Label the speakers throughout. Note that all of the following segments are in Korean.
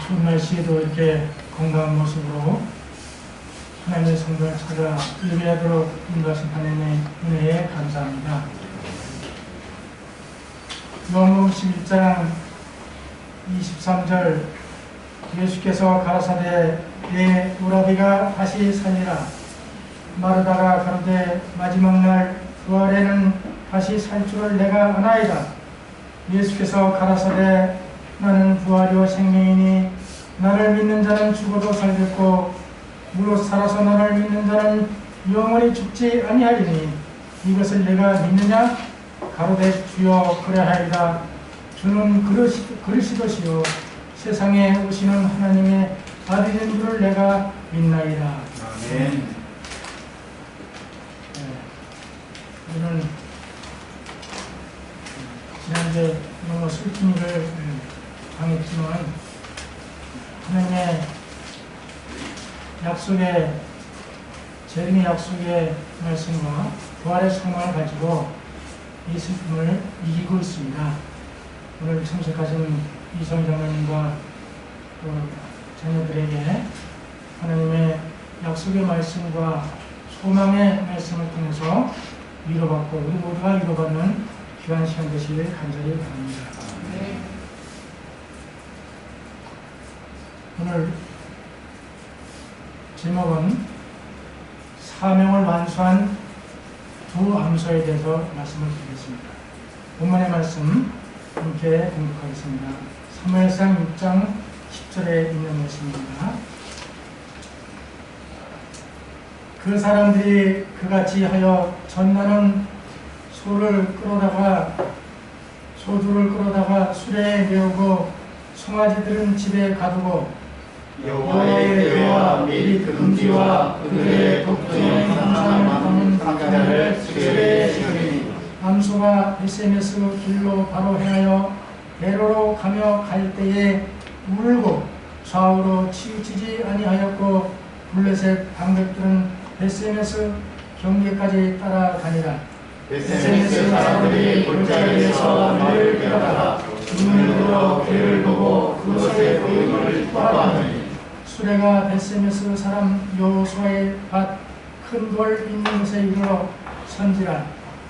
Speaker 1: 추운 날씨에도 이렇게 건강한 모습으로 하나님의 성전을 찾아 예배하도록 인도하신 하나님의 은혜에 감사합니다. 요한복음 11장 23절 예수께서 가라사대 내 우라비가 다시 살리라 마르다가 가로되 마지막 날 부활에는 다시 살 줄을 내가 아나이다. 예수께서 가라사대 나는 부활이요 생명이니 나를 믿는 자는 죽어도 살겠고 무릇 살아서 나를 믿는 자는 영원히 죽지 아니하리니 이것을 내가 믿느냐? 가로되 주여 그래하리다. 주는 그리스도시요 세상에 오시는 하나님의 아들인 줄을 내가 믿나이다.
Speaker 2: 아멘.
Speaker 1: 우리는 지난주에 너무 슬픈 일을 당했지만 하나님의 약속의 재림의 약속의 말씀과 부활의 소망을 가지고 이 슬픔을 이기고 있습니다. 오늘 참석하신 이성 장로님과 또 자녀들에게 하나님의 약속의 말씀과 소망의 말씀을 통해서 위로받고 우리 모두가 위로받는 귀한 시간 되시길 간절히 바랍니다. 오늘 제목은 사명을 완수한 두 암소에 대해서 말씀을 드리겠습니다. 본문의 말씀 함께 공독하겠습니다. 사무엘상 6장 10절에 있는 말씀입니다. 그 사람들이 그같이 하여 전나는 소두를 끌어다가 수레에 메우고 송아지들은 집에 가두고
Speaker 2: 여호와의 궤와 및 금지와 그들의 독점의 하나님을 담은 강자를 수레에 실으니
Speaker 1: 암소가 베세메스 길로 바로 행하여 베로로 가며 갈 때에 울고 좌우로 치우치지 아니하였고 블레셋 방백들은 베세메스 경계까지 따라다니라.
Speaker 2: 베세메스 사람들이 골짜기에서 말을 빼다가 눈으로 괴를 보고 그것의 보임을 파하느니
Speaker 1: 수레가 베세메스 사람 여호수아의 밭 큰 돌 있는 곳에 이르러 선지라.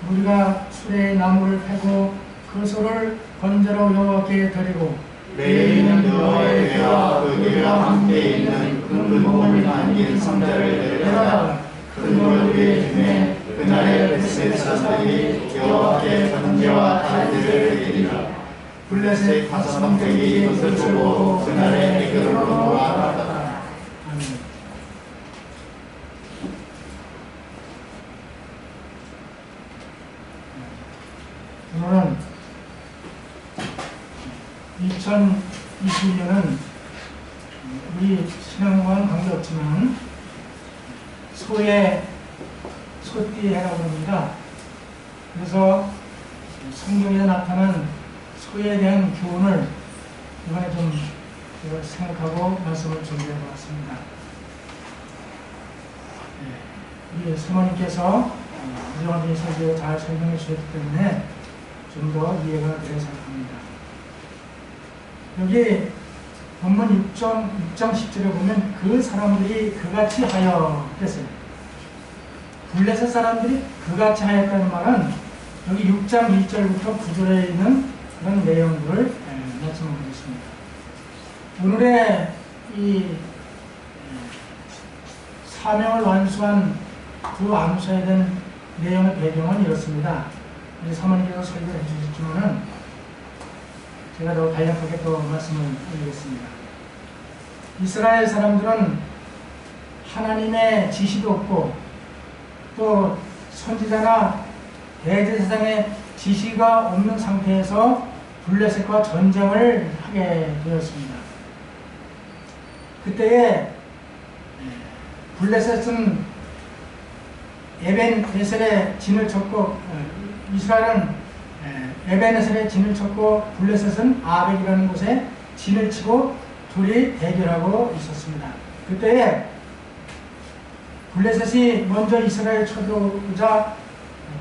Speaker 1: 우리가 수레의 나무를 패고 그 소를 번제로 여호와께 드리고
Speaker 2: 레위인은 여호와의 궤와 그 궤와 함께 있는 금금봉을 남긴 상자를 내려다가 큰 돌 위에 주매 그날에 베세메스 사람들이 여호와께 번제와 달들을 드리니라. 블레셋 다섯 방백이 이것을 보고 그날에 에그로로 모아나갔다.
Speaker 1: 오늘은 2021년은 우리 신앙과는 관계없지만 소띠의 해라고 합니다. 그래서 성경에 나타난 소에 대한 교훈을 이번에 좀 생각하고 말씀을 준비해 보았습니다. 우리 사모님께서 이정환 선생님이 잘 설명해 주셨기 때문에 좀 더 이해가 되려 생각합니다. 여기 본문 6장 10절에 보면 그 사람들이 그같이 하여 그랬어요. 블레셋 사람들이 그같이 하였다는 말은 여기 6장 1절부터 9절에 있는 그런 내용들을 말씀드리겠습니다. 오늘의 이 사명을 완수한 두 암소에 대한 내용의 배경은 이렇습니다. 우리 사모님께서 설교를 해주셨지만은 제가 더 간략하게 또 말씀을 드리겠습니다. 이스라엘 사람들은 하나님의 지시도 없고 또 선지자나 대제사장의 지시가 없는 상태에서 블레셋과 전쟁을 하게 되었습니다. 그때에 블레셋은 에벤에셀에 진을 쳤고 이스라엘은 에벤에셀에 진을 쳤고 블레셋은 아벡이라는 곳에 진을 치고 둘이 대결하고 있었습니다. 그때에 블레셋이 먼저 이스라엘에 쳐들어오자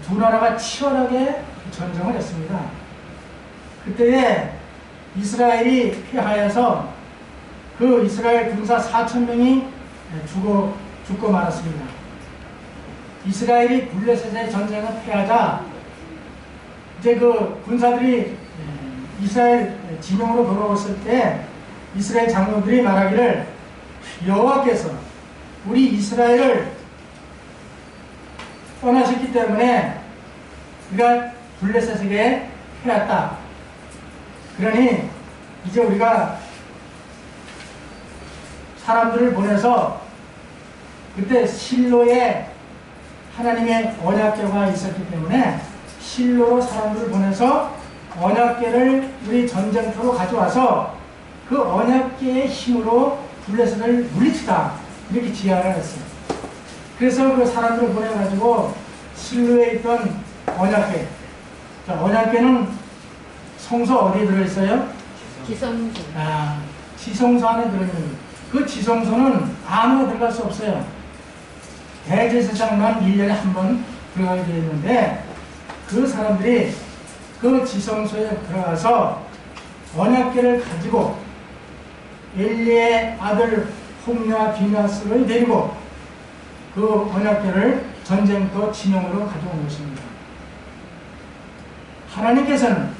Speaker 1: 두 나라가 치열하게 전쟁을 했습니다. 그때에 이스라엘이 패하여서 그 이스라엘 군사 4,000명이 죽고 말았습니다. 이스라엘이 블레셋의 전쟁을 패하자 이제 그 군사들이 이스라엘 진영으로 돌아왔을 때 이스라엘 장로들이 말하기를 여호와께서 우리 이스라엘을 떠나셨기 때문에 우리가 블레셋에게 패했다. 그러니 이제 우리가 사람들을 보내서 그때 실로에 하나님의 언약궤가 있었기 때문에 실로로 사람들을 보내서 언약궤를 우리 전쟁터로 가져와서 그 언약궤의 힘으로 블레셋을 물리치다 이렇게 지휘를 했어요. 그래서 그 사람들을 보내가지고 실로에 있던 언약궤, 언약궤는 성소 어디에 들어있어요?
Speaker 3: 지성소.
Speaker 1: 지성소 안에 들어있는 그 지성소는 아무나 들어갈 수 없어요. 대제사장만 1년에 한 번 들어가게 되어 있는데 그 사람들이 그 지성소에 들어가서 언약궤를 가지고 엘리의 아들 홈리와 비나스를 데리고 그 언약궤를 전쟁터 진영으로 가져온 것입니다. 하나님께서는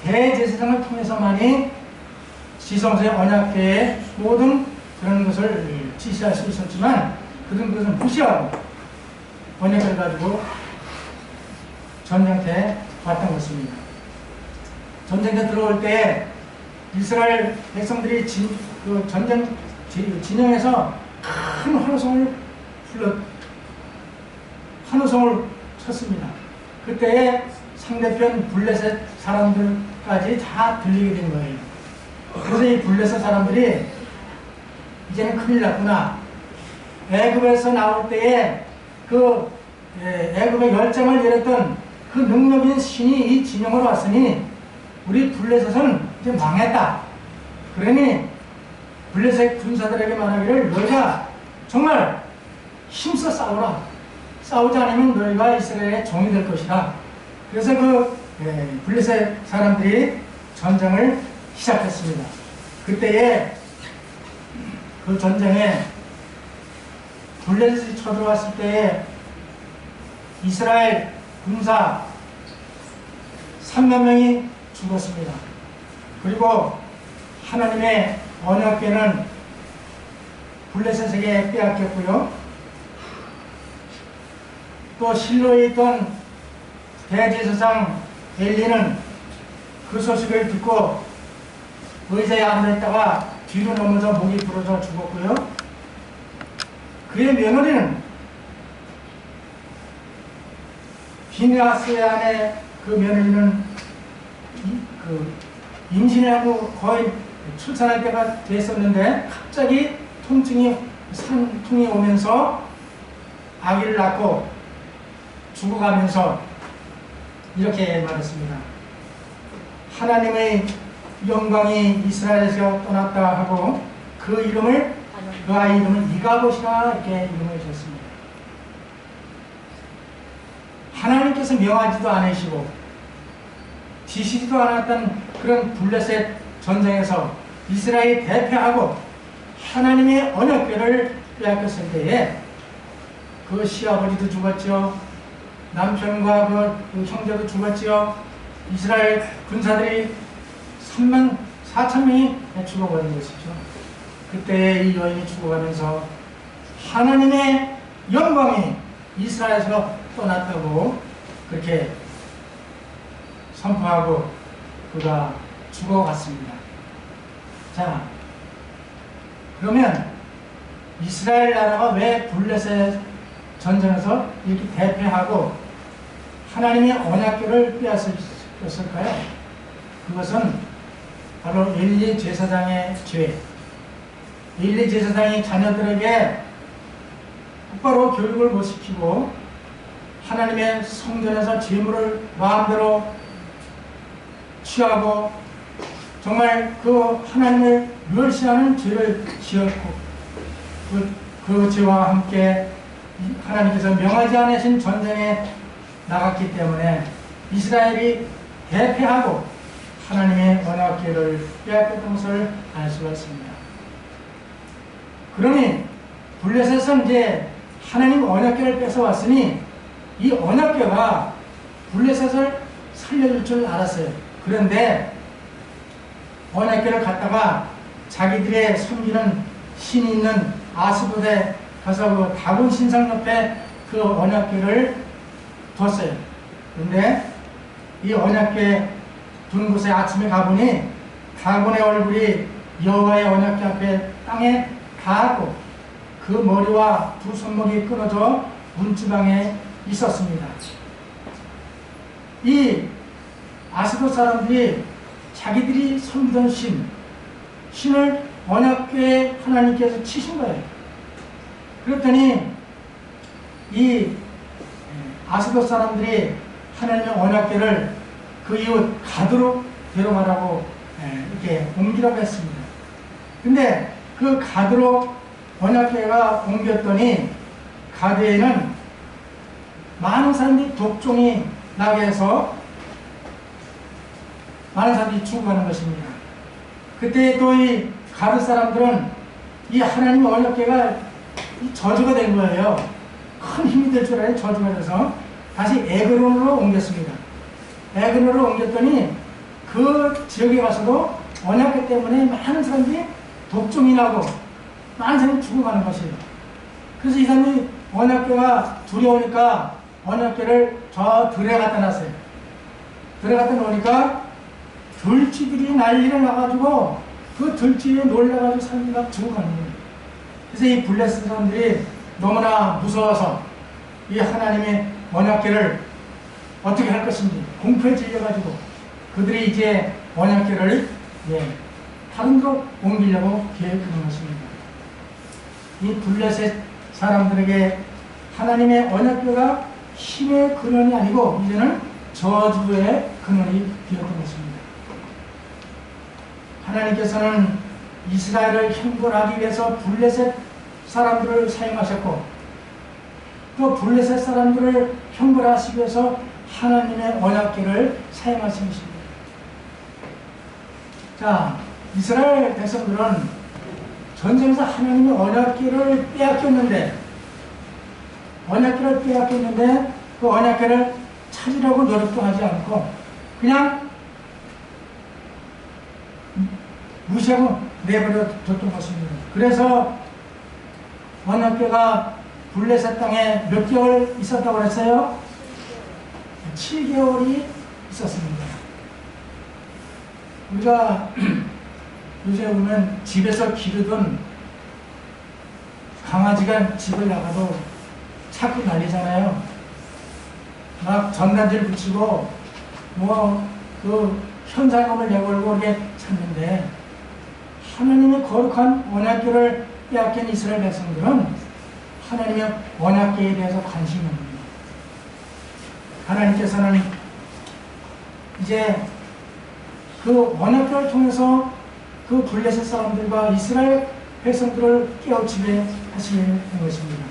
Speaker 1: 대제사장을 통해서만이 지성소의 언약궤의 모든 그런 것을 지시할 수 있었지만 그것을 무시하고 언약궤를 가지고 전쟁터에 왔던 것입니다. 전쟁터에 들어올 때 이스라엘 백성들이 그 전쟁 진영에서 큰 환호성을 쳤습니다. 그때에 상대편 블레셋 사람들까지 다 들리게 된 거예요. 그래서 이 블레셋 사람들이 이제는 큰일 났구나. 애굽에서 나올 때에 그 애굽의 열정을 내렸던 그 능력 있는 신이 이 진영으로 왔으니 우리 블레셋은 이제 망했다. 그러니 블레셋 군사들에게 말하기를 너희가 정말 힘써 싸우라. 싸우지 않으면 너희가 이스라엘의 종이 될 것이다. 그래서 그 블레셋 사람들이 전쟁을 시작했습니다. 그때에 그 전쟁에 블레셋이 쳐들어왔을 때에 이스라엘 군사 3만 명이 죽었습니다. 그리고 하나님의 언약궤는 블레셋에게 빼앗겼고요. 또 실로에 있던 대제사장 엘리는 그 소식을 듣고 의자에 앉아있다가 뒤로 넘어져 목이 부러져 죽었고요. 그의 며느리는 비느하스의 아내 그 며느리는 임신하고 거의 출산할 때가 됐었는데 갑자기 산통이 오면서 아기를 낳고 죽어가면서 이렇게 말했습니다. 하나님의 영광이 이스라엘에서 떠났다 하고 그 아이 이름을 이가봇이라 이렇게 이름을 줬습니다. 하나님께서 명하지도 않으시고 지시지도 않았던 그런 블레셋 전쟁에서 이스라엘이 대패하고 하나님의 언약궤를 빼앗겼을 때에 그 시아버지도 죽었죠. 남편과 그 형제도 죽었죠. 이스라엘 군사들이 3만 4천 명이 죽어버린 것이죠. 그때 이 여인이 죽어가면서 하나님의 영광이 이스라엘에서 떠났다고 그렇게 선포하고 그가 죽어갔습니다. 자, 그러면 이스라엘 나라가 왜 블레셋 전쟁에서 이렇게 대패하고 하나님의 언약궤를 빼앗겼을까요? 그것은 바로 엘리 제사장의 죄. 엘리 제사장이 자녀들에게 똑바로 교육을 못 시키고 하나님의 성전에서 재물을 마음대로 취하고 정말 그 하나님을 멸시하는 죄를 지었고 그 죄와 함께 하나님께서 명하지 않으신 전쟁에 나갔기 때문에 이스라엘이 대패하고 하나님의 언약궤를 빼앗겼던 것을 알 수가 있습니다. 그러니 블레셋은 이제 하나님 언약궤를 뺏어왔으니 이 언약궤가 블레셋을 살려줄 줄 알았어요. 그런데 언약궤를 갖다가 자기들의 섬기는 신이 있는 아스돗에 가서 그 다곤 신상 옆에 그 언약궤를 뒀어요. 그런데 이 언약궤 둔 곳에 아침에 가보니 다곤의 얼굴이 여호와의 언약궤 앞에 땅에 닿았고 그 머리와 두 손목이 끊어져 문지방에 있었습니다. 이 아스돗 사람들이 자기들이 섬기던 신을 언약궤에 하나님께서 치신 거예요. 그랬더니 이 아스돗 사람들이 하나님의 언약궤를 그 이웃 가드로 데려가라고 이렇게 옮기라고 했습니다. 근데 그 가드로 언약궤가 옮겼더니 가드에는 많은 사람들이 독종이 나게 해서 많은 사람들이 죽어가는 것입니다. 그때 또 이 가드 사람들은 이 하나님의 언약궤가 저주가 된 거예요. 큰 힘이 될 줄 알아요. 저주가 돼서 다시 에그론으로 옮겼습니다. 에그론으로 옮겼더니 그 지역에 가서도 언약궤 때문에 많은 사람들이 독종이 나고 많은 사람이 죽어가는 것이에요. 그래서 이 사람이 언약궤가 두려우니까 언약궤를 저 들에 갖다 놨어요. 들에 갖다 놓으니까 들쥐들이 난리가 나가지고 그 들쥐에 놀라가지고 사람들이 막 죽어가는 거예요. 그래서 이 블레셋 사람들이 너무나 무서워서 이 하나님의 언약궤를 어떻게 할 것인지 공포에 질려가지고 그들이 이제 언약궤를 다른 데로 옮기려고 계획하는 것입니다. 이 블레셋 사람들에게 하나님의 언약궤가 힘의 근원이 아니고 이제는 저주의 근원이 되었던 것입니다. 하나님께서는 이스라엘을 형벌하기 위해서 블레셋 사람들을 사용하셨고 또 블레셋 사람들을 형벌하시기 위해서 하나님의 언약궤를 사용하신 것입니다. 자, 이스라엘 백성들은 전쟁에서 하나님의 언약궤를 빼앗겼는데 그 언약궤를 찾으려고 노력도 하지 않고 그냥 무시하고 내버려 뒀던 것입니다. 그래서 언약궤가 블레셋 땅에 몇 개월 있었다고 했어요? 7개월이 있었습니다. 우리가 요새 보면 집에서 기르던 강아지가 집을 나가도 찾고 난리잖아요. 막 전단지를 붙이고 그 현상금을 내걸고 이렇게 찾는데 하나님의 거룩한 언약궤를 빼앗긴 이스라엘 백성들은 하나님의 언약궤에 대해서 관심이 없습니다. 하나님께서는 이제 그 언약궤를 통해서 그 블레셋 사람들과 이스라엘 백성들을 깨우치게 하시는 것입니다.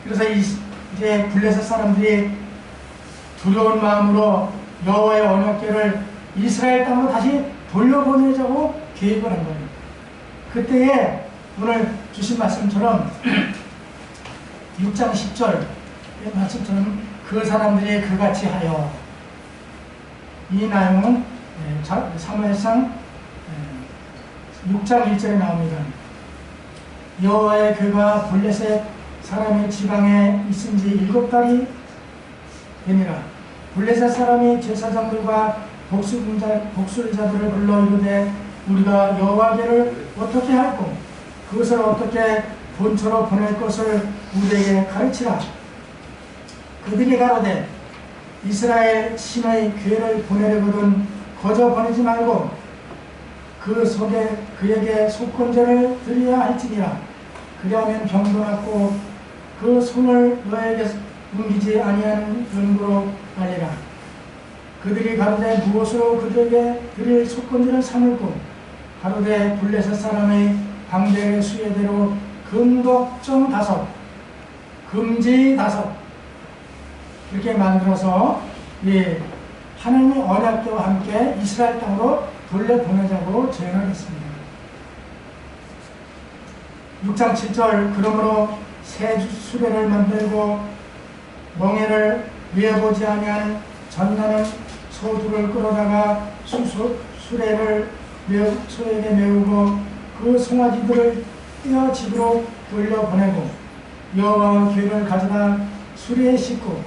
Speaker 1: 그래서 이제 블레셋 사람들이 두려운 마음으로 여호와의 언약궤를 이스라엘 땅으로 다시 돌려보내자고 계획을 한 거예요. 그때에 오늘 주신 말씀처럼 6장 10절 말씀처럼 그 사람들이 그같이 하여 이 내용은 사무엘상 6장 1절에 나옵니다. 여호와의 궤가 블레셋 사람의 지방에 있은 지 7달이 되니라. 블레셋 사람이 제사장들과 복술자들을 불러 이르되 우리가 여호와께를 어떻게 할꼬 그것을 어떻게 본처로 보낼 것을 우리에게 가르치라. 그들이 가로되 이스라엘 신의 궤를 보내려거든 거저 보내지 말고 그 속에 그에게 속건제를 드려야 할지니라. 그리하면 병도 낫고 그 손을 너에게 옮기지 아니하는 연고로 알리라. 그들이 가로되 무엇으로 그들에게 드릴 속건제를 삼을꼬 가로되 블레셋 사람의 방백의 수예대로 금독정 5 금지 5 이렇게 만들어서 하나님의 언약궤와 함께 이스라엘 땅으로 돌려보내자고 제안을 했습니다. 6장 7절 그러므로 새 수레를 만들고 멍에를 메어보지 아니한 전나는 소두를 끌어다가 수레를 소에게 메우고 그 송아지들을 떼어 집으로 돌려보내고 여호와 궤를 가져다 수레에 싣고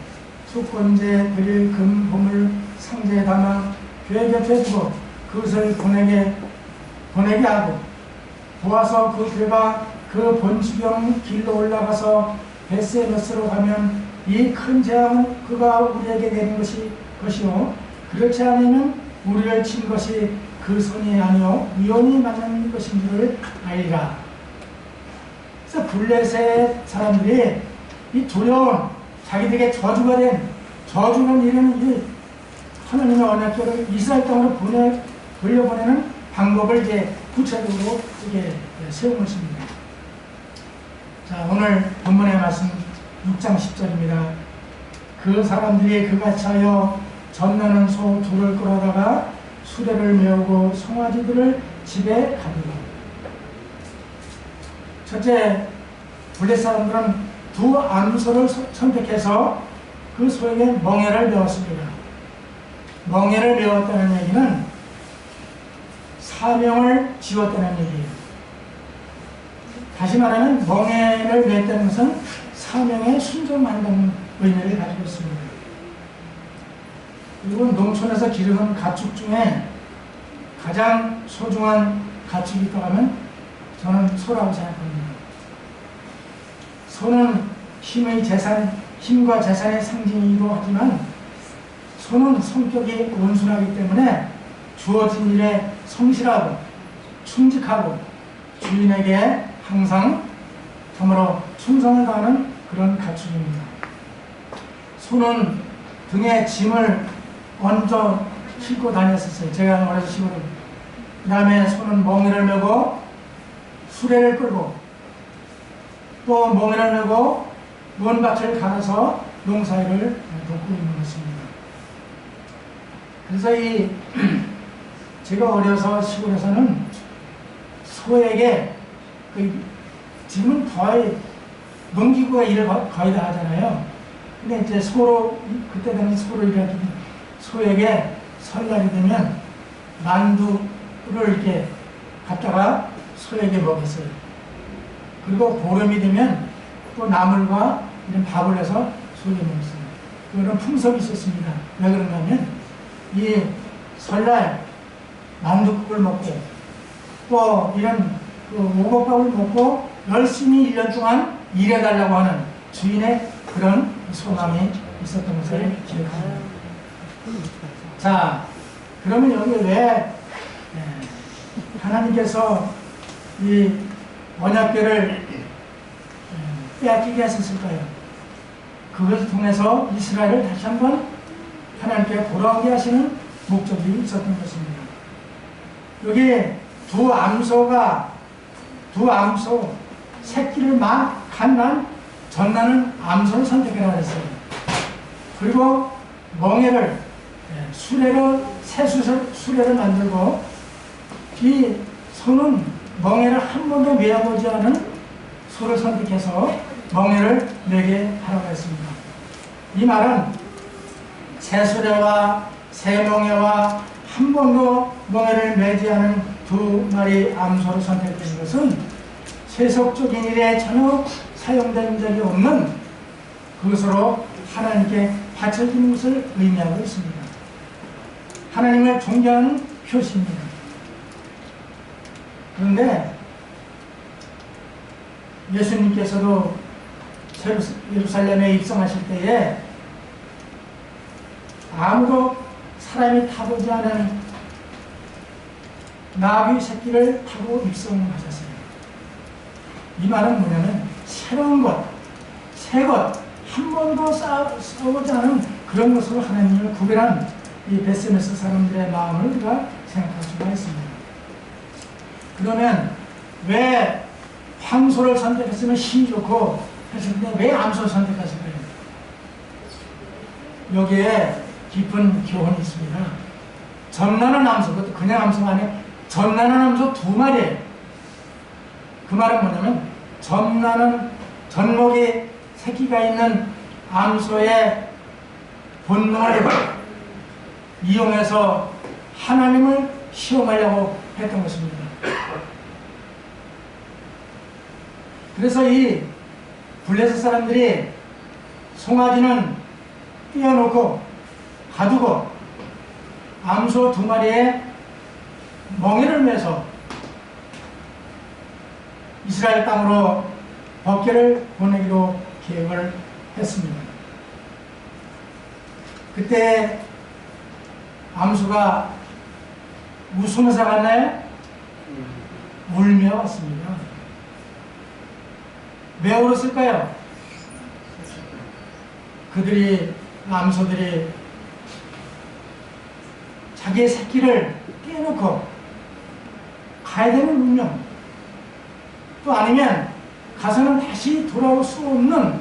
Speaker 1: 속건제 드릴 금 보물 상자에 담아 궤 곁에 두고 그것을 보내게 하고 보아서 그 궤가 그 본주경 길로 올라가서 베스메스로 가면 이 큰 재앙은 그가 우리에게 내린 것이요 그렇지 않으면 우리를 친 것이 그 손이 아니요 위험이 맞는 것인 줄을 알리라. 그래서 블레셋 사람들이 이 두려운 자기들에게 저주는 이런 이 하나님의 언약궤를 이스라엘 땅으로 돌려보내는 방법을 이제 구체적으로 이게 세운 것입니다. 자, 오늘 본문의 말씀 6장 10절입니다. 그 사람들이 그같이 하여 전나는 소 둘을 끌어다가 수레를 메우고 송아지들을 집에 가두고. 첫째, 블레셋 사람들은 두 암소를 선택해서 그 소에게 멍에를 메웠습니다. 멍에를 메웠다는 얘기는 사명을 지웠다는 얘기예요. 다시 말하면 멍에를 냈다는 것은 사명에 순종한다는 의미를 가지고 있습니다. 그리고 농촌에서 기르는 가축 중에 가장 소중한 가축이 있다고 하면 저는 소라고 생각합니다. 소는 힘과 재산의 상징이기도 하지만 소는 성격이 온순하기 때문에 주어진 일에 성실하고 충직하고 주인에게 항상 참으로 충성을 다하는 그런 가축입니다. 소는 등에 짐을 얹어 싣고 다녔었어요. 제가 어려서 시골에. 그 다음에 소는 멍에를 메고 수레를 끌고 또 멍에를 메고 먼 밭을 갈아서 농사일을 돕고 있는 것입니다. 그래서 제가 어려서 시골에서는 소에게 지금은 거의 농기구가 일을 거의 다 하잖아요. 근데 이제 그때는 소로 일하던 소에게 설날이 되면 만두를 이렇게 갖다가 소에게 먹였어요. 그리고 보름이 되면 또 나물과 이런 밥을 해서 소에게 먹었어요. 그런 풍습이 있었습니다. 왜 그런가 하면 이 설날 만두국을 먹고 또 이런 오곡밥을 먹고 열심히 1년 동안 일해달라고 하는 주인의 그런 소망이 있었던 것을 기억합니다. 자, 그러면 여기 왜 하나님께서 이 언약궤를 빼앗기게 하셨을까요? 그것을 통해서 이스라엘을 다시 한번 하나님께 돌아오게 하시는 목적이 있었던 것입니다. 여기 두 암소 새끼를 막 갓난 전나는 암소를 선택해라 했어요. 그리고 멍에를 새 수레를 만들고 이 소는 멍에를 한 번도 메어보지 않은 소를 선택해서 멍에를 메게 하라고 했습니다. 이 말은 새 수레와 새 멍에와 한 번도 멍에를 메지 않은 두 마리 암소를 선택된 것은 세속적인 일에 전혀 사용된 적이 없는 그것으로 하나님께 바쳐진 것을 의미하고 있습니다. 하나님을 존경하는 표시입니다. 그런데 예수님께서도 예루살렘에 입성하실 때에 아무도 사람이 타보지 않은 나귀 새끼를 타고 입성하셨어요. 이 말은 뭐냐면 새로운 것, 새 것, 한 번도 싸우지 않은 그런 것으로 하나님을 구별한 이 베스메스 사람들의 마음을 우리가 생각할 수가 있습니다. 그러면 왜 황소를 선택했으면 힘이 좋고 했을 때 왜 암소를 선택하실까요? 여기에 깊은 교훈이 있습니다. 전나는 암소, 그것도 그냥 암소가 아니에요. 전나는 암소 2마리예요. 그 말은 뭐냐면 전나는 젖먹이 새끼가 있는 암소의 본능을 이용해서 하나님을 시험하려고 했던 것입니다. 그래서 이 블레셋 사람들이 송아지는 띄워놓고 가두고 암소 2마리에 멍에를 매서 이스라엘 땅으로 법궤를 보내기로 계획을 했습니다. 그때 암소가 웃으면서 갔나요? 울며 왔습니다. 왜 울었을까요? 암소들이 자기의 새끼를 떼어놓고 가야 되는 운명, 또 아니면 가서는 다시 돌아올 수 없는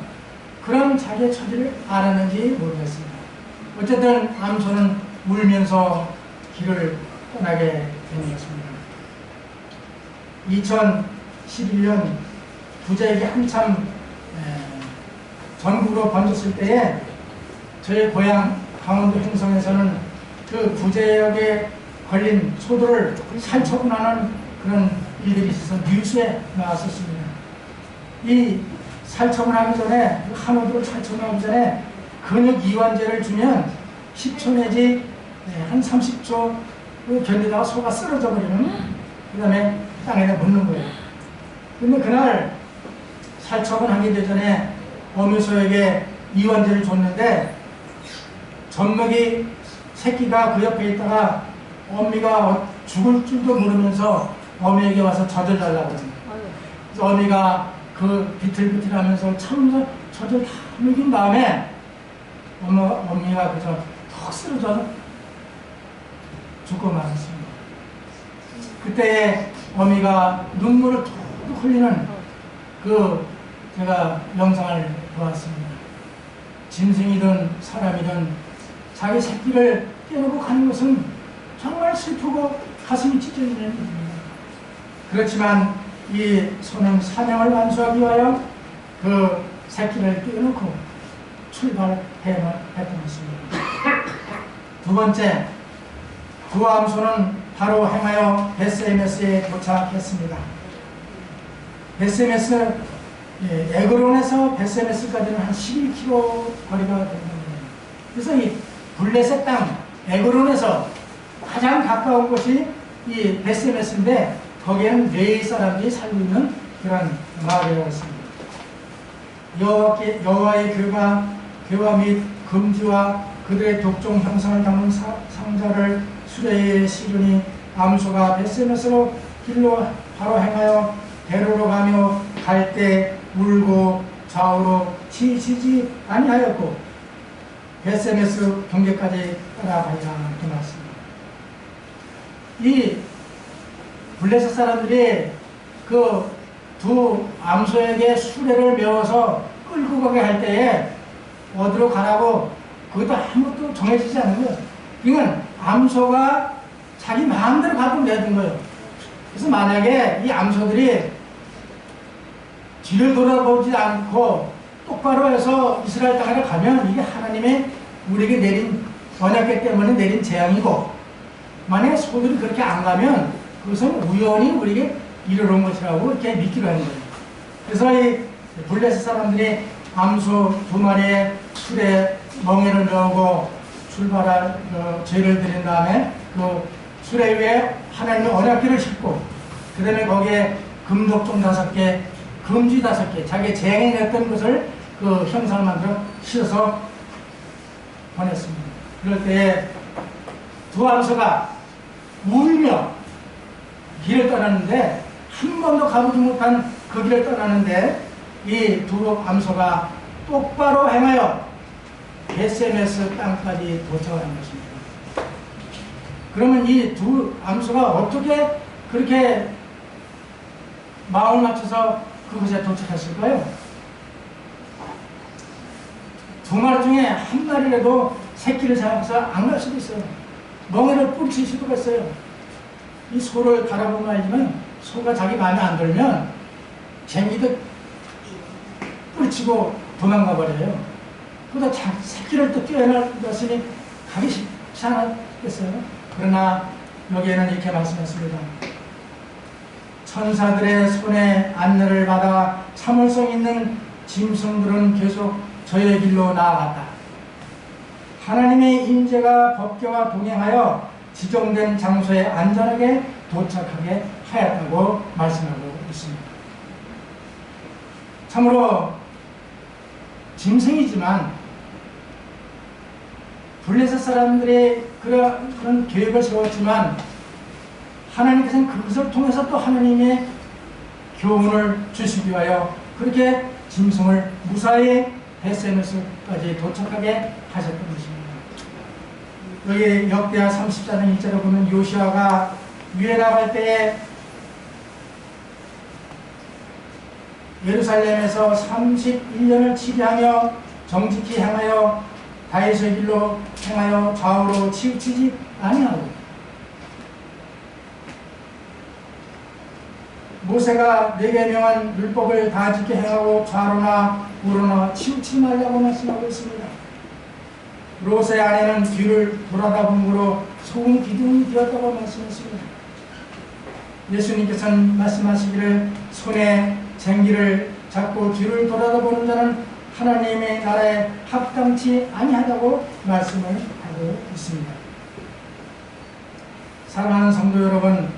Speaker 1: 그런 자기의 처지를 알았는지 모르겠습니다. 어쨌든 암소는 울면서 길을 떠나게 되는 것입니다. 2011년 부자에게 한참 전국으로 번졌을 때에 저희 고향 강원도 행성에서는 그 부자에게 걸린 소들을 살처분하는 그런 일들이 있어서 뉴스에 나왔었습니다. 이 살처분하기 전에, 한우들을 살처분하기 전에 근육 이완제를 주면 10초 내지 한 30초 견디다가 소가 쓰러져 버리면 그 다음에 땅에다 묻는 거예요. 근데 그날 살처분하기 전에 어미소에게 이완제를 줬는데 젖먹이 새끼가 그 옆에 있다가 어미가 죽을 줄도 모르면서 어미에게 와서 젖을 달라고 합니다. 그래서 어미가 그 비틀비틀하면서 참으면서 젖을 다 먹인 다음에 어미가 그저 턱 쓰러져 죽고 말았습니다. 그때 어미가 눈물을 툭 흘리는 제가 영상을 보았습니다. 짐승이든 사람이든 자기 새끼를 떼놓고 가는 것은 정말 슬프고 가슴이 찢어지는 일입니다. 그렇지만 이 소는 사명을 완수하기 위하여 그 새끼를 떼놓고 출발했던 것입니다. 2번째, 두 암소는 바로 행하여 베스에메스에 도착했습니다. 베스에메스, 에그론에서 베스에메스까지는 한 11km 거리가 됩니다. 그래서 이 블레셋 땅 에그론에서 가장 가까운 곳이 이 베스에메스인데 거기에는 레위 사람들이 살고 있는 그런 마을이라고 했습니다. 여호와의 교화 및 금지와 그들의 독종 형상을 담은 상자를 수레에 실으니 암소가 베스에메스로 길로 바로 행하여 대로로 가며 갈 때 울고 좌우로 치지 아니하였고 베스에메스 경계까지 따라가리라 이렇게 말했습니다. 이 블레셋 사람들이 그 두 암소에게 수레를 메워서 끌고 가게 할 때에 어디로 가라고 그것도 아무것도 정해지지 않는 거예요. 이건 암소가 자기 마음대로 가도 내둔 거예요. 그래서 만약에 이 암소들이 뒤를 돌아보지 않고 똑바로 해서 이스라엘 땅에 가면 이게 하나님의 우리에게 내린 언약궤 때문에 내린 재앙이고, 만약에 소들이 그렇게 안 가면 그것은 우연히 우리에게 이르러 온 것이라고 이렇게 믿기로 하는 거예요. 그래서 이 블레셋 사람들이 암소 2마리에 술에 멍에를 넣고 출발할 죄를 드린 다음에 그 수레 위에 하나님의 언약궤를 싣고 그 다음에 거기에 금독종 5개, 금지 5개, 자기 재앙이 냈던 것을 그 형상을 만들어 실어서 보냈습니다. 그럴 때에 두 암소가 울며 길을 떠났는데 한 번도 가보지 못한 그 길을 떠나는데 이 두 암소가 똑바로 행하여 베스에메스 땅까지 도착하는 것입니다. 그러면 이 두 암소가 어떻게 그렇게 마음을 맞춰서 그곳에 도착했을까요? 2마리 중에 한 마리라도 새끼를 잡아서 안 갈 수도 있어요. 멍에를 뿌리칠 수도 있어요. 이 소를 갈아보면 알지만 소가 자기 마음에 안 들면 쟁기도 뿌리치고 도망가 버려요. 그러다 새끼를 또 뛰어났으니 가기 쉽지 않았겠어요. 그러나 여기에는 이렇게 말씀했습니다. 천사들의 손에 안내를 받아 참을성 있는 짐승들은 계속 저의 길로 나아갔다. 하나님의 임재가 법궤와 동행하여 지정된 장소에 안전하게 도착하게 하였다고 말씀하고 있습니다. 참으로 짐승이지만 블레셋 사람들이 그런 계획을 세웠지만 하나님께서는 그것을 통해서 또 하나님의 교훈을 주시기 위하여 그렇게 짐승을 무사히 베세메스까지 도착하게 하셨던 것입니다. 여기 역대하 34장 1절에 보면 요시아가 위에 나갈 때에 예루살렘에서 31년을 치리하며 정직히 행하여 다윗의 길로 행하여 좌우로 치우치지 아니하고 모세가 내게 명한 율법을 다 지켜 행하고 좌로나 우로나 치우치지 말라고 말씀하고 있습니다. 롯의 아내는 뒤를 돌아다봄으로 소금 기둥이 되었다고 말씀했습니다. 예수님께서는 말씀하시기를 손에 쟁기를 잡고 뒤를 돌아다보는 자는 하나님의 나라에 합당치 아니하다고 말씀을 하고 있습니다. 사랑하는 성도 여러분,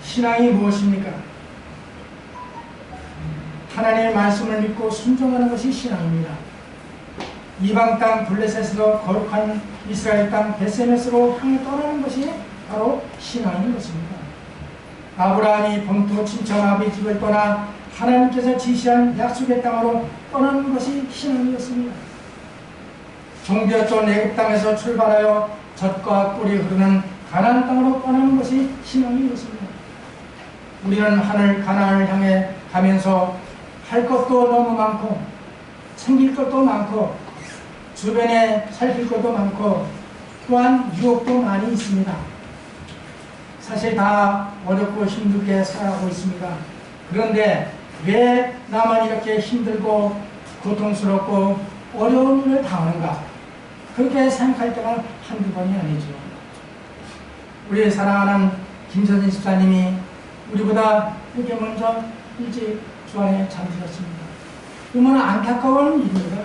Speaker 1: 신앙이 무엇입니까? 하나님의 말씀을 믿고 순종하는 것이 신앙입니다. 이방 땅 블레셋에서 거룩한 이스라엘 땅 베세메스로 향해 떠나는 것이 바로 신앙인 것입니다. 아브라함이 본토 친척 아비 집을 떠나 하나님께서 지시한 약속의 땅으로 떠나는 것이 신앙이었습니다. 종되었던 애굽 땅에서 출발하여 젖과 꿀이 흐르는 가나안 땅으로 떠나는 것이 신앙이었습니다. 우리는 하늘 가나안을 향해 가면서 할 것도 너무 많고 챙길 것도 많고 주변에 살필 것도 많고 또한 유혹도 많이 있습니다. 사실 다 어렵고 힘들게 살아가고 있습니다. 그런데 왜 나만 이렇게 힘들고 고통스럽고 어려운 일을 당하는가? 그렇게 생각할 때가 한두 번이 아니죠. 우리 사랑하는 김선진 집사님이 우리보다 이렇게 먼저 일찍 주안에 잠들었습니다. 얼마나 안타까운 일입니다.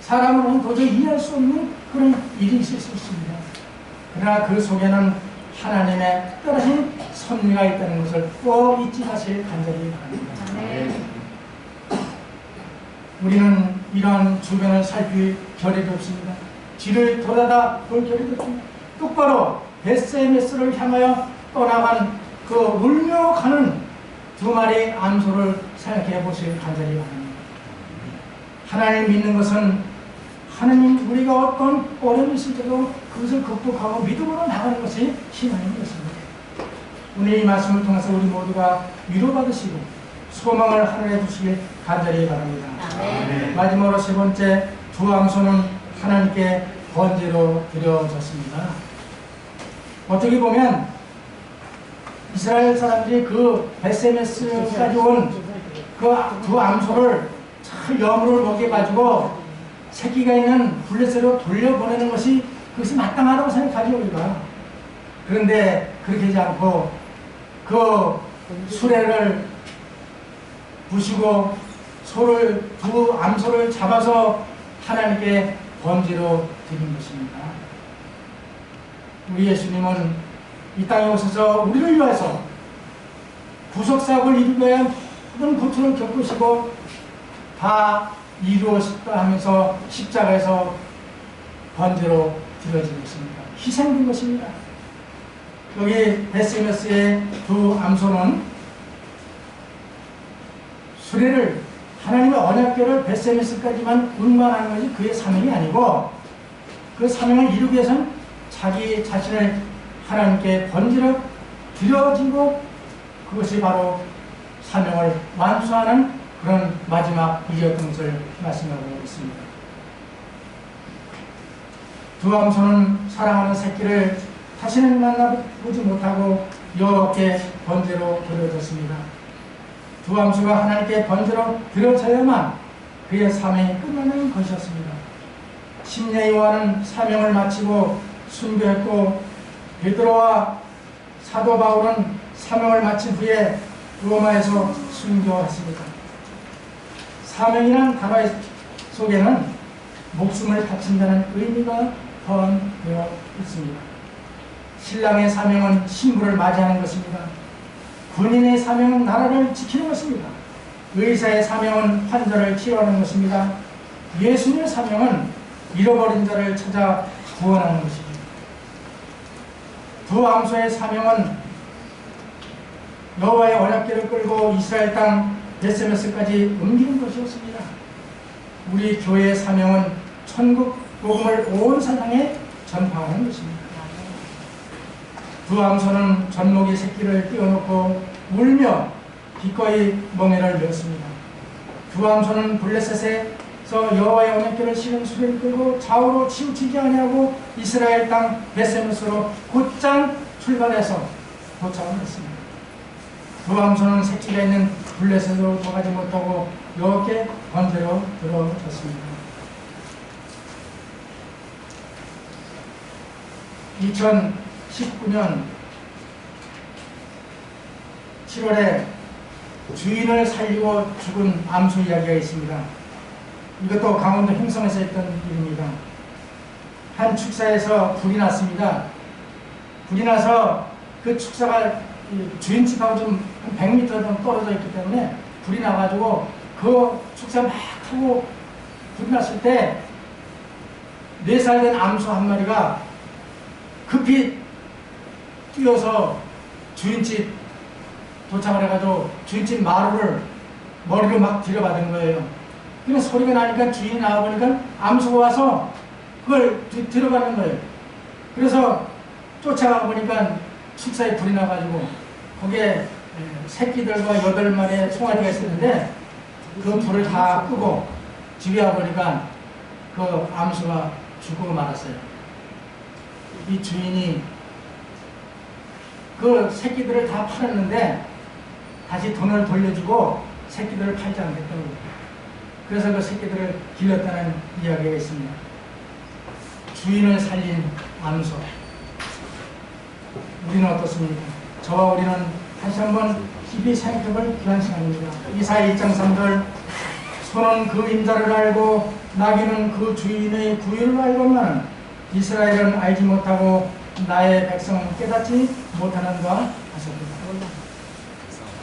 Speaker 1: 사람으로는 도저히 이해할 수 없는 그런 일이 있을 수 있습니다. 그러나 그 속에는 하나님의 특별하신 섭리가 있다는 것을 꼭 잊지 마실 간절히 바랍니다.
Speaker 3: 네.
Speaker 1: 우리는 이러한 주변을 살필 겨를이 없습니다. 뒤를 돌아다 볼 겨를이 없습니다. 똑바로 베세메스를 향하여 떠나간 그 울며 가는 두 마리 암소를 생각해 보실 간절히 바랍니다. 하나님 믿는 것은 하나님 우리가 어떤 어려움이 있을 때도 그것을 극복하고 믿음으로 나가는 것이 신앙인 것입니다. 오늘 이 말씀을 통해서 우리 모두가 위로받으시고 소망을 하늘에 두시길 간절히 바랍니다.
Speaker 3: 아멘.
Speaker 1: 마지막으로 세 번째, 두 암소는 하나님께 번제로 드려졌습니다. 어떻게 보면 이스라엘 사람들이 그 베세메스까지 온 그 두 암소를 잘 여물을 먹여가지고 새끼가 있는 블레셋으로 돌려보내는 것이 그것이 마땅하다고 생각하죠, 우리가. 그런데 그렇게 하지 않고 그 수레를 부시고 두 암소를 잡아서 하나님께 번제로 드린 것입니다. 우리 예수님은 이 땅에 오셔서 우리를 위해서 구속사역을 이루기 위해 모든 고통을 겪으시고 다 이루었다 하면서 십자가에서 번제로 드려진 것입니다. 희생된 것입니다. 여기 베세메스의 두 암소는 수레를 하나님의 언약궤를 베세메스까지만 운반하는 것이 그의 사명이 아니고 그 사명을 이루기 위해서는 자기 자신을 하나님께 번제로 드려지고 그것이 바로 사명을 완수하는 그런 마지막 일이었던 것을 말씀하고 있습니다. 두 암소는 사랑하는 새끼를 다시는 만나보지 못하고 여호와께 번제로 드려졌습니다. 두 암소가 하나님께 번제로 드려져야만 그의 사명이 끝나는 것이었습니다. 심야 요한은 사명을 마치고 순교했고, 베드로와 사도 바울은 사명을 마친 후에 로마에서 순교했습니다. 사명이란 단어 속에는 목숨을 바친다는 의미가 포함되어 있습니다. 신랑의 사명은 신부를 맞이하는 것입니다. 군인의 사명은 나라를 지키는 것입니다. 의사의 사명은 환자를 치료하는 것입니다. 예수님의 사명은 잃어버린 자를 찾아 구원하는 것입니다. 두 암소의 사명은 여호와의 언약궤를 끌고 이스라엘 땅 베세메스까지 옮기는 것이었습니다. 우리 교회의 사명은 천국 복음을 온 세상에 전파하는 것입니다. 두 암소는 젖먹이 새끼를 띄워놓고 울며 기꺼이 멍에를 메었습니다. 두 암소는 블레셋에서 여호와의 언약궤를 실은 수레를 끌고 좌우로 치우치지 아니하고 이스라엘 땅 베세메스로 곧장 출발해서 도착을 했습니다. 두 암소는 새끼가 있는 블레셋으로 들어가지 못하고 여호와께 번제로 들어졌습니다. 2019년 7월에 주인을 살리고 죽은 암소 이야기가 있습니다. 이것도 강원도 횡성에서 했던 일입니다. 한 축사에서 불이 났습니다. 불이 나서 그 축사가 주인집하고 좀 100m 정도 떨어져 있기 때문에 불이 나가지고 그 축사 막 타고 불이 났을 때 4살 된 암소 한 마리가 급히 뛰어서 주인집 도착을 해가지고 주인집 마루를 머리로 막 들여받은 거예요. 그래서 소리가 나니까 주인이 나와보니까 암소가 와서 그걸 들어가는 거예요. 그래서 쫓아가 보니까 축사에 불이 나가지고 거기에 새끼들과 8마리의 송아지가 있었는데 그 불을 다 끄고 집에 와보니까 그 암소가 죽고 말았어요. 이 주인이 그 새끼들을 다 팔았는데 다시 돈을 돌려주고 새끼들을 팔지 않겠다고 그래요. 그래서 그 새끼들을 길렀다는 이야기가 있습니다. 주인을 살린 암소. 우리는 어떻습니까? 저와 우리는 다시 한번 깊이 생각해볼 귀한 시간입니다. 이사야 1장 3절 소는 그 임자를 알고 나귀는 그 주인의 구유를 알고만 이스라엘은 알지 못하고 나의 백성은 깨닫지 못하는가 하셨습니다.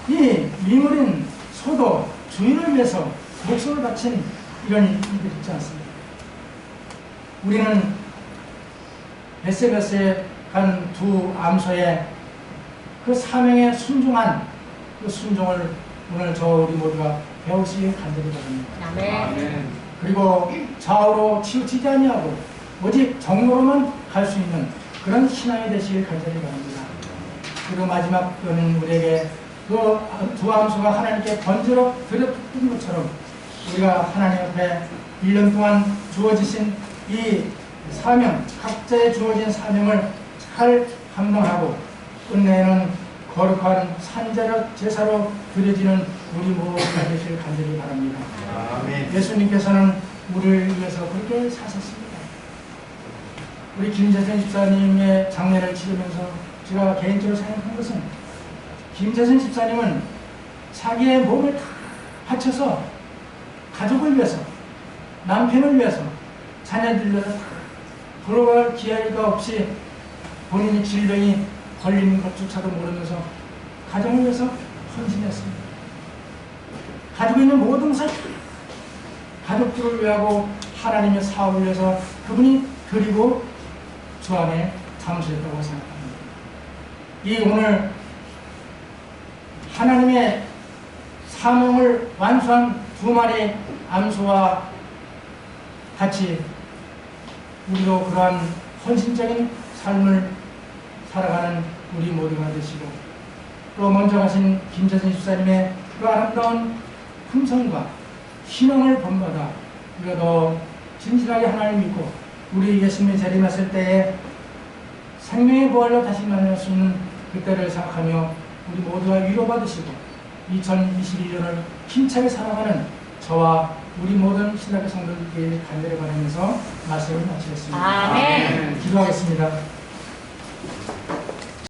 Speaker 1: 이 미물인 소도 주인을 위해서 목숨을 바친 이런 일들이 있지 않습니까? 우리는 베세메스에 간 두 암소의 그 사명에 순종한 그 순종을 오늘 우리 모두가 배우시길 간절히 바랍니다.
Speaker 3: 아멘.
Speaker 1: 그리고 좌우로 치우치지 아니하고 오직 정로로만 갈 수 있는 그런 신앙이 되시길 간절히 바랍니다. 그리고 마지막 때는 우리에게 그 두 암소가 하나님께 번제로 드렸던 것처럼 우리가 하나님 앞에 1년 동안 주어지신 이 사명, 각자의 주어진 사명을 잘 감당하고 끝내는 거룩한 산자로 제사로 드려지는 우리 모두가 되시길 간절히 바랍니다.
Speaker 2: 아멘.
Speaker 1: 예수님께서는 우리를 위해서 그렇게 사셨습니다. 우리 김재선 집사님의 장례를 치르면서 제가 개인적으로 생각한 것은 김재선 집사님은 자기의 몸을 다 바쳐서 가족을 위해서, 남편을 위해서, 자녀들을 위해서 돌아갈 기회가 없이 본인이 질병이 걸리는 것조차도 모르면서 가정을 위해서 헌신했습니다. 가지고 있는 모든 것을 가족들을 위하고 하나님의 사업을 위해서 그분이 드리고 주 안에 잠수했다고 생각합니다. 이 오늘 하나님의 사명을 완수한 2마리 암소와 같이 우리도 그러한 헌신적인 삶을 살아가는 우리 모두가 되시고 또 먼저 가신 김재선 집사님의 그 아름다운 품성과 신앙을 본받아 우리가 더 진실하게 하나님을 믿고 우리 예수님이 재림하실 때에 생명의 부활로 다시 만날 수 있는 그때를 생각하며 우리 모두가 위로받으시고 2022년을 힘차게 살아가는 저와 우리 모든 신학의 성도들께 간절히 바라면서 말씀을 마치겠습니다.
Speaker 3: 아멘.
Speaker 1: 기도하겠습니다.